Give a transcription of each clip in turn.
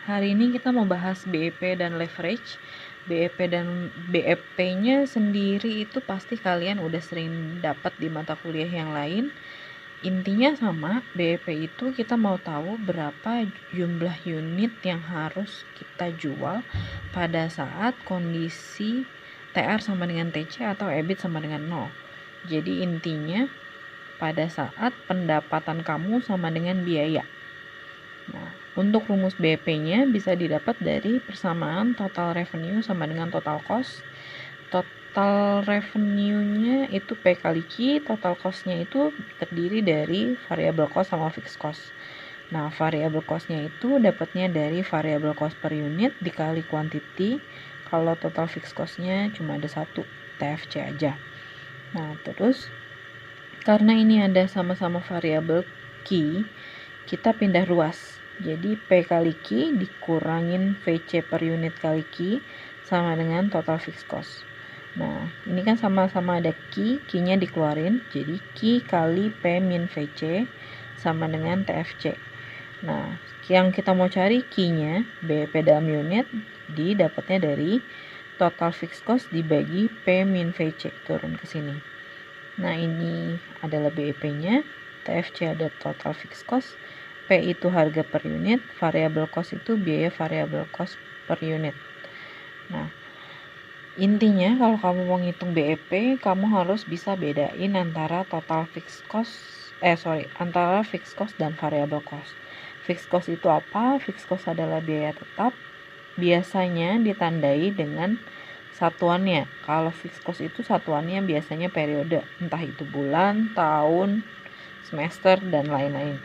Hari ini kita mau bahas BEP dan leverage. BEP dan BEP-nya sendiri itu pasti kalian udah sering dapat di mata kuliah yang lain. Intinya sama, BEP itu kita mau tahu berapa jumlah unit yang harus kita jual pada saat kondisi TR sama dengan TC atau EBIT sama dengan 0. Jadi intinya pada saat pendapatan kamu sama dengan biaya. Nah, untuk rumus BEP-nya bisa didapat dari persamaan total revenue sama dengan total cost. Total revenue-nya itu P kali Q, total cost-nya itu terdiri dari variable cost sama fixed cost. Nah, variable cost-nya itu dapatnya dari variable cost per unit dikali quantity. Kalau total fixed cost-nya cuma ada satu, TFC aja. Nah, terus karena ini ada sama-sama variable Q, kita pindah ruas. Jadi P kali Q dikurangin VC per unit kali Q sama dengan total fixed cost. Nah, ini kan sama-sama ada Q, Q-nya dikeluarin. Jadi Q kali P min VC sama dengan TFC. Nah, yang kita mau cari Q-nya, BEP dalam unit, didapatnya dari total fixed cost dibagi P min VC, turun ke sini. Nah, ini adalah BEP-nya, TFC ada total fixed cost, P itu harga per unit, variable cost itu biaya variable cost per unit. Nah, intinya kalau kamu mau ngitung BEP, kamu harus bisa bedain antara total fixed cost, antara fixed cost dan variable cost. Fixed cost itu apa? Fixed cost adalah biaya tetap, biasanya ditandai dengan satuannya. Kalau fixed cost itu satuannya biasanya periode, entah itu bulan, tahun, semester, dan lain-lain.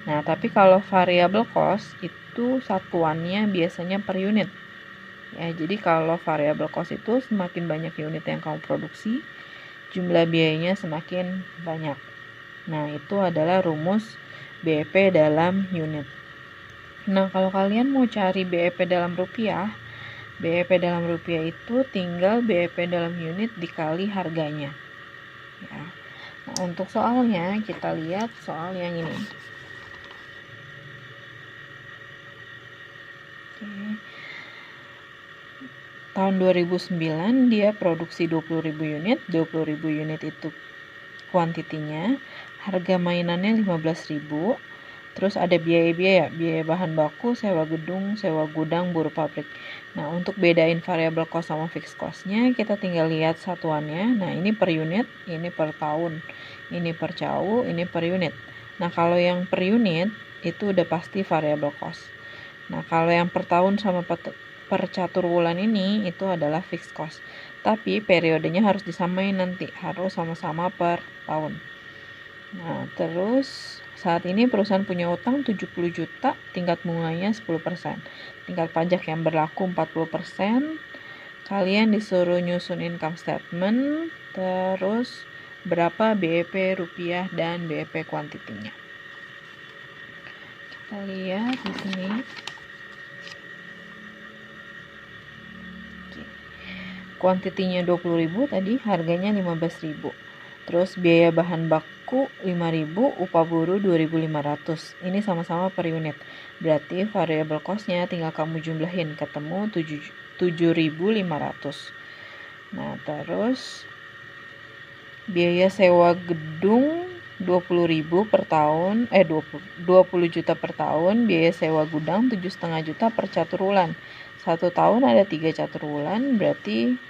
Nah, tapi kalau variable cost itu satuannya biasanya per unit. Ya, jadi kalau variable cost itu semakin banyak unit yang kamu produksi, jumlah biayanya semakin banyak. Nah, itu adalah rumus BEP dalam unit. Nah, kalau kalian mau cari BEP dalam rupiah, BEP dalam rupiah itu tinggal BEP dalam unit dikali harganya. Ya. Nah, untuk soalnya kita lihat soal yang ini. Tahun 2009 dia produksi 20.000 unit, 20.000 unit itu kuantitinya, harga mainannya 15.000, terus ada biaya bahan baku, sewa gedung, sewa gudang, buruh pabrik. Nah, untuk bedain variable cost sama fixed cost-nya, kita tinggal lihat satuannya. Nah, ini per unit, ini per tahun, ini per cawu, ini per unit. Nah, kalau yang per unit itu udah pasti variable cost. Nah, kalau yang per tahun sama per catur wulan ini itu adalah fixed cost. Tapi periodenya harus disamain nanti, harus sama-sama per tahun. Nah, terus saat ini perusahaan punya utang 70 juta, tingkat bunganya 10%. Tingkat pajak yang berlaku 40%. Kalian disuruh nyusun income statement, terus berapa BEP rupiah dan BEP kuantitinya. Kita lihat di sini. Kuantitinya 20.000 tadi, harganya 15.000. Terus biaya bahan baku 5.000, upah buruh 2.500. Ini sama-sama per unit. Berarti variable cost-nya tinggal kamu jumlahin, ketemu 7.500. Nah, terus biaya sewa gedung 20.000 per tahun, 20 juta per tahun, biaya sewa gudang 7,5 juta per catur wulan. 1 tahun ada 3 catur wulan, berarti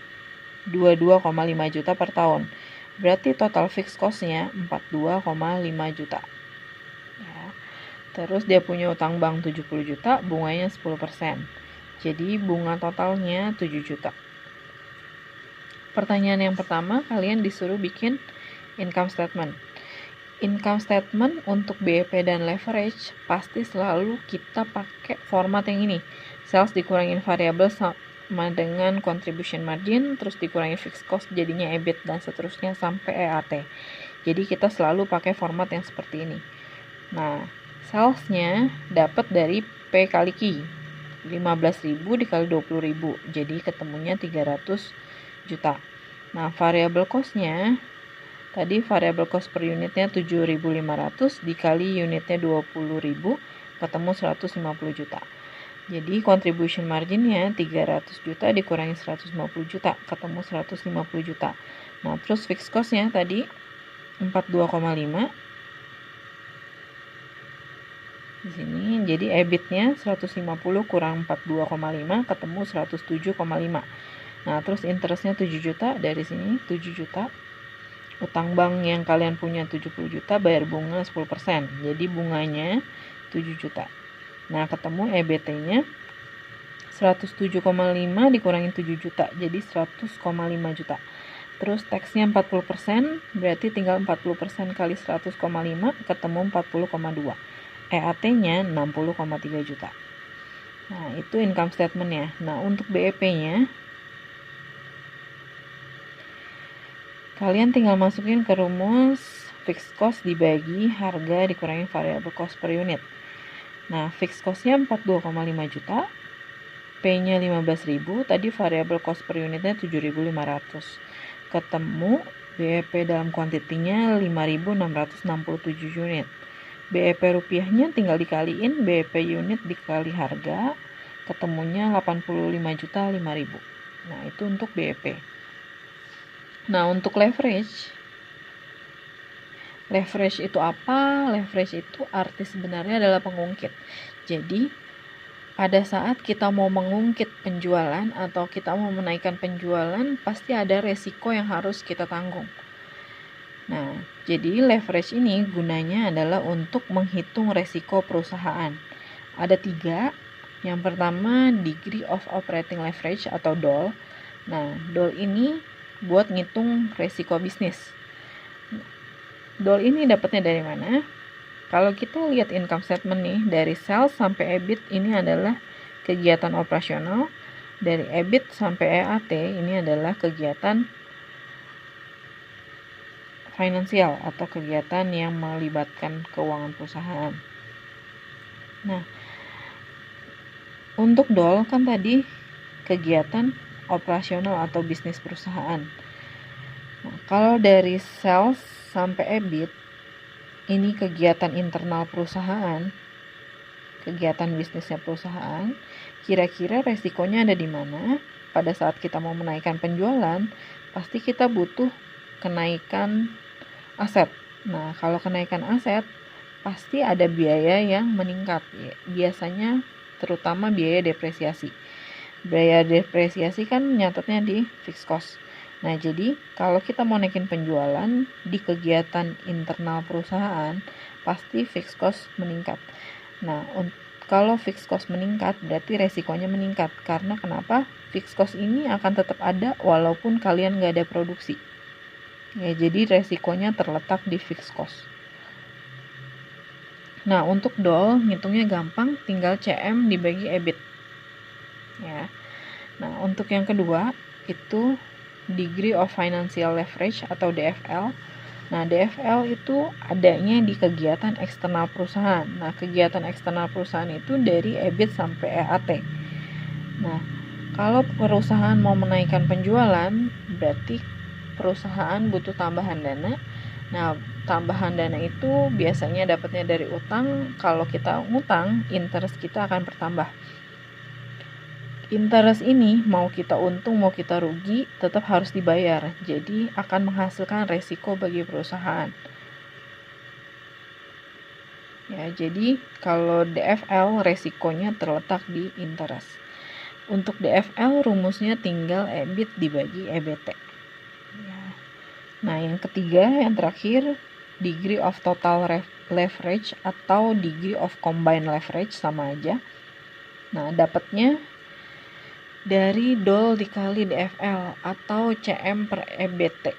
22,5 juta per tahun. Berarti total fixed cost-nya 42,5 juta. Ya. Terus dia punya utang bank 70 juta, bunganya 10%. Jadi bunga totalnya 7 juta. Pertanyaan yang pertama, kalian disuruh bikin income statement. Income statement untuk BEP dan leverage pasti selalu kita pakai format yang ini. Sales dikurangin variable sama dengan contribution margin, terus dikurangi fixed cost jadinya EBIT dan seterusnya sampai EAT. Jadi kita selalu pakai format yang seperti ini. Nah, salesnya dapat dari P kali Q, 15.000 dikali 20.000, jadi ketemunya 300 juta. Nah, variable cost-nya tadi variable cost per unitnya 7.500 dikali unitnya 20.000, ketemu 150 juta. Jadi contribution marginnya 300 juta dikurangi 150 juta, ketemu 150 juta. Nah, terus fixed cost-nya tadi 42,5. Di sini jadi EBIT-nya 150 kurang 42,5 ketemu 107,5. Nah, terus interest-nya 7 juta, dari sini 7 juta. Utang bank yang kalian punya 70 juta, bayar bunga 10%. Jadi bunganya 7 juta. Nah, ketemu EBT-nya 107,5 dikurangi 7 juta, jadi 100,5 juta. Terus tax-nya 40%, berarti tinggal 40% kali 100,5 ketemu 40,2. EAT-nya 60,3 juta. Nah, itu income statement-nya. Nah, untuk BEP-nya kalian tinggal masukin ke rumus fixed cost dibagi harga dikurangi variable cost per unit. Nah, fixed cost-nya 42,5 juta, P-nya 15.000, tadi variable cost per unitnya 7.500. Ketemu BEP dalam kuantitinya 5.667 unit. BEP rupiahnya tinggal dikaliin BEP unit dikali harga, ketemunya 85.500.000. Nah, itu untuk BEP. Nah, untuk leverage itu apa? Leverage itu arti sebenarnya adalah pengungkit. Jadi, pada saat kita mau mengungkit penjualan atau kita mau menaikkan penjualan, pasti ada resiko yang harus kita tanggung. Nah, jadi leverage ini gunanya adalah untuk menghitung resiko perusahaan. Ada 3. Yang pertama, degree of operating leverage atau DOL. Nah, DOL ini buat ngitung resiko bisnis. DOL ini dapatnya dari mana? Kalau kita lihat income statement nih, dari sales sampai EBIT ini adalah kegiatan operasional. Dari EBIT sampai EAT ini adalah kegiatan finansial atau kegiatan yang melibatkan keuangan perusahaan. Nah, untuk DOL kan tadi kegiatan operasional atau bisnis perusahaan. Nah, kalau dari sales sampai EBIT ini kegiatan internal perusahaan, kegiatan bisnisnya perusahaan, kira-kira resikonya ada di mana? Pada saat kita mau menaikkan penjualan, pasti kita butuh kenaikan aset. Nah, kalau kenaikan aset, pasti ada biaya yang meningkat. Biasanya terutama biaya depresiasi. Biaya depresiasi kan nyatetnya di fixed cost. Nah, jadi kalau kita mau naikin penjualan di kegiatan internal perusahaan, pasti fixed cost meningkat. Nah, kalau fixed cost meningkat, berarti resikonya meningkat. Karena kenapa? Fixed cost ini akan tetap ada walaupun kalian nggak ada produksi. Ya, jadi resikonya terletak di fixed cost. Nah, untuk DOL ngitungnya gampang, tinggal CM dibagi EBIT. Ya. Nah, untuk yang kedua itu degree of financial leverage atau DFL. Nah, DFL itu adanya di kegiatan eksternal perusahaan. Nah, kegiatan eksternal perusahaan itu dari EBIT sampai EAT. Nah, kalau perusahaan mau menaikkan penjualan, berarti perusahaan butuh tambahan dana. Nah, tambahan dana itu biasanya dapatnya dari utang. Kalau kita ngutang, interest kita akan bertambah. Interest ini mau kita untung, mau kita rugi, tetap harus dibayar. Jadi akan menghasilkan resiko bagi perusahaan. Ya, jadi kalau DFL resikonya terletak di interest. Untuk DFL rumusnya tinggal EBIT dibagi EBT. Ya. Nah, yang ketiga, yang terakhir, degree of total leverage atau degree of combined leverage, sama aja. Nah, dapatnya dari DOL dikali DFL atau CM per EBT.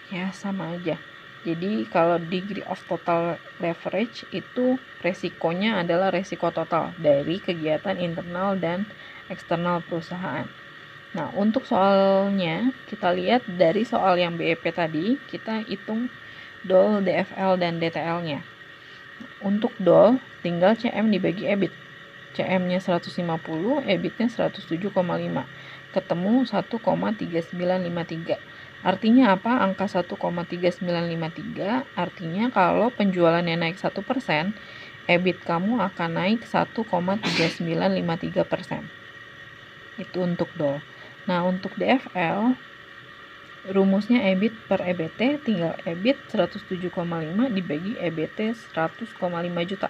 Ya, sama aja. Jadi, kalau degree of total leverage itu resikonya adalah resiko total dari kegiatan internal dan eksternal perusahaan. Nah, untuk soalnya, kita lihat dari soal yang BEP tadi, kita hitung DOL, DFL, dan DTL-nya. Untuk DOL, tinggal CM dibagi EBIT. CM-nya 150, EBIT-nya 107,5. Ketemu 1,3953. Artinya apa? Angka 1,3953 artinya kalau penjualannya naik 1%, EBIT kamu akan naik 1,3953%. Itu untuk DOL. Nah, untuk DFL, rumusnya EBIT per EBT, tinggal EBIT 107,5 dibagi EBT 100,5 juta.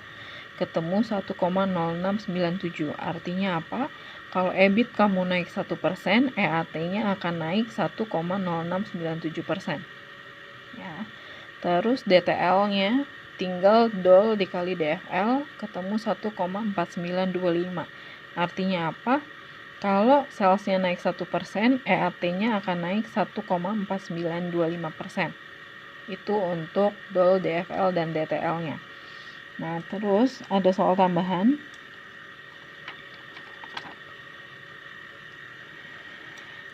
Ketemu 1,0697. Artinya apa? Kalau EBIT kamu naik 1%, EAT-nya akan naik 1,0697%. Ya. Terus DTL-nya tinggal DOL dikali DFL, ketemu 1,4925. Artinya apa? Kalau salesnya naik 1%, EAT-nya akan naik 1,4925%. Itu untuk DOL, DFL, dan DTL-nya. Nah, terus ada soal tambahan.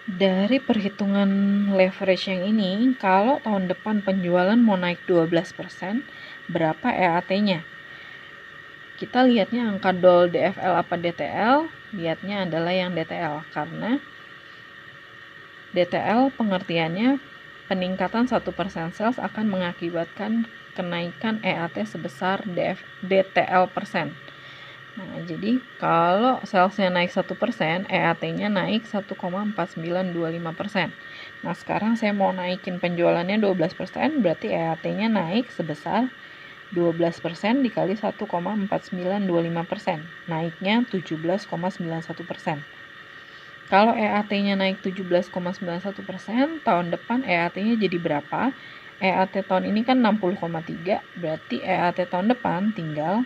Dari perhitungan leverage yang ini, kalau tahun depan penjualan mau naik 12%, berapa EAT-nya? Kita lihatnya angka DOL, DFL, apa DTL? Lihatnya adalah yang DTL, karena DTL pengertiannya peningkatan 1% sales akan mengakibatkan kenaikan EAT sebesar DTL persen. Nah, jadi kalau salesnya naik 1%, EAT-nya naik 1,4925%. Nah, sekarang saya mau naikin penjualannya 12%, berarti EAT-nya naik sebesar 12% dikali 1,4925%. Naiknya 17,91%. Kalau EAT-nya naik 17,91%, tahun depan EAT-nya jadi berapa? EAT tahun ini kan 60,3, berarti EAT tahun depan tinggal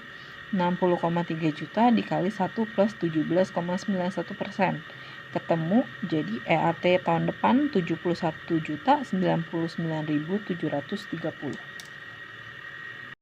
60,3 juta dikali 1 plus 17,91%. Ketemu jadi EAT tahun depan 71.099.730.